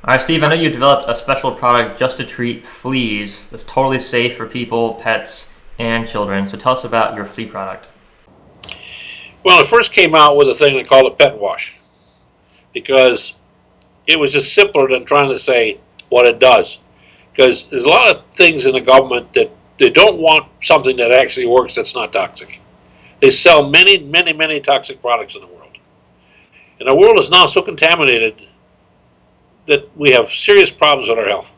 All right, Steve, I know you developed a special product just to treat fleas that's totally safe for people, pets, and children. So tell us about your flea product. Well, it first came out with a thing they called a pet wash because it was just simpler than trying to say what it does. Because there's a lot of things in the government that they don't want something that actually works that's not toxic. They sell many, many, many toxic products in the world. And our world is now so contaminated that we have serious problems with our health.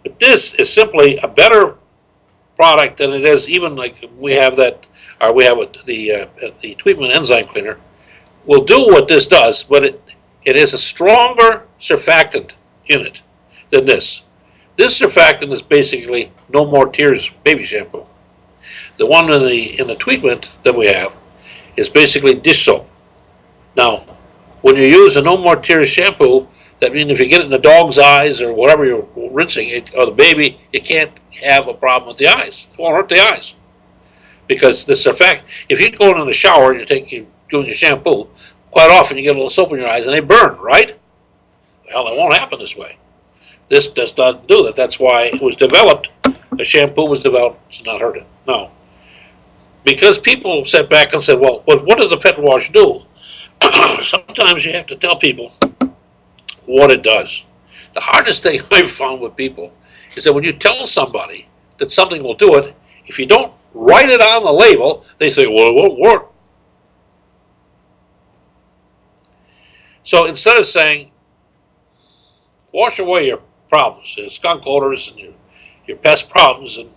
But this is simply a better product than it is even like we have that, or we have the Tvedten enzyme cleaner will do what this does, but it has a stronger surfactant in it than this. This surfactant is basically No More Tears baby shampoo. The one in the treatment that we have is basically dish soap. Now, when you use a No More Tears shampoo, that means if you get it in the dog's eyes or whatever you're rinsing it, or the baby, you can't have a problem with the eyes. It won't hurt the eyes because this surfactant. If you go in the shower and you're doing your shampoo, quite often you get a little soap in your eyes and they burn, right? Well, it won't happen this way. This does not do that. That's why it was developed. The shampoo was developed to not hurt it. No, because people sat back and said, well, what does the pet wash do? Sometimes you have to tell people what it does. The hardest thing I've found with people is that when you tell somebody that something will do it, if you don't write it on the label, they say, well, it won't work. So instead of saying, wash away your problems, your skunk odors and your pest problems and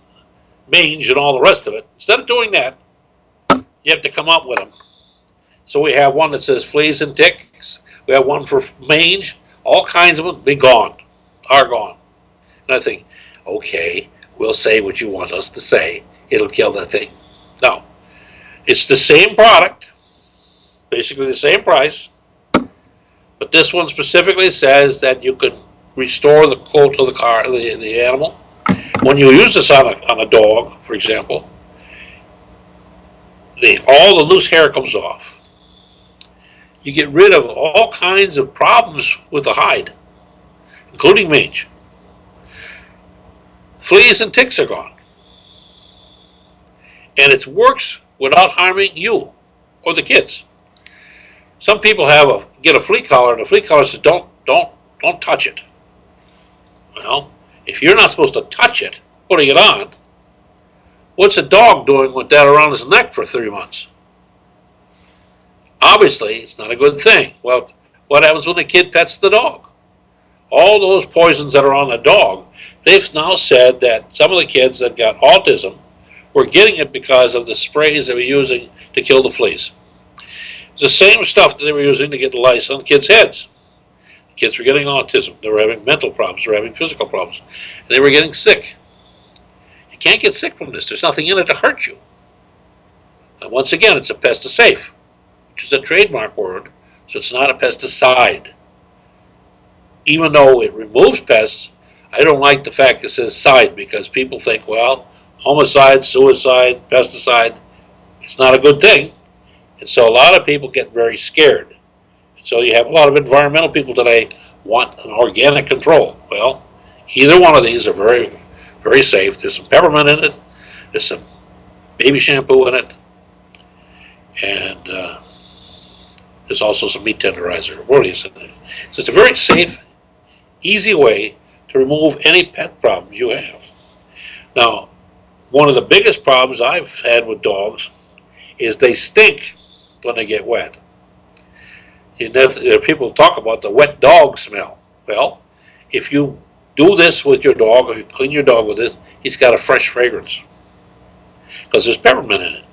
mange and all the rest of it, instead of doing that, you have to come up with them. So we have one that says fleas and ticks. We have one for mange. All kinds of them are gone. And I think, okay, we'll say what you want us to say. It'll kill that thing. No. It's the same product, basically the same price, but this one specifically says that you can restore the coat of the animal. When you use this on a dog, for example, all the loose hair comes off. You get rid of all kinds of problems with the hide, including mange. Fleas and ticks are gone. And it works without harming you or the kids. Some people get a flea collar, and the flea collar says, don't touch it. Well, if you're not supposed to touch it, putting it on, what's a dog doing with that around his neck for 3 months? Obviously, it's not a good thing. Well, what happens when the kid pets the dog? All those poisons that are on the dog, they've now said that some of the kids that got autism were getting it because of the sprays they were using to kill the fleas. It's the same stuff that they were using to get the lice on kids' heads. The kids were getting autism. They were having mental problems. They were having physical problems. And they were getting sick. You can't get sick from this. There's nothing in it to hurt you. And once again, it's a pesticide, which is a trademark word, so it's not a pesticide. Even though it removes pests, I don't like the fact it says side because people think, well, homicide, suicide, pesticide, it's not a good thing. And so a lot of people get very scared. And so you have a lot of environmental people today want an organic control. Well, either one of these are very, very safe. There's some peppermint in it. There's some baby shampoo in it. And there's also some meat tenderizer. What is it? So it's a very safe, easy way to remove any pet problems you have. Now, one of the biggest problems I've had with dogs is they stink when they get wet. People talk about the wet dog smell. Well, if you do this with your dog, or you clean your dog with it, he's got a fresh fragrance because there's peppermint in it.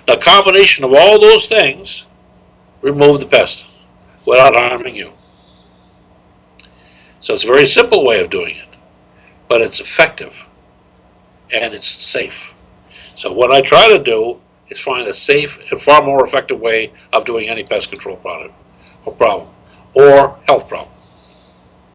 The combination of all those things remove the pest without harming you. So it's a very simple way of doing it, but it's effective and it's safe. So what I try to do is find a safe and far more effective way of doing any pest control product or problem or health problem.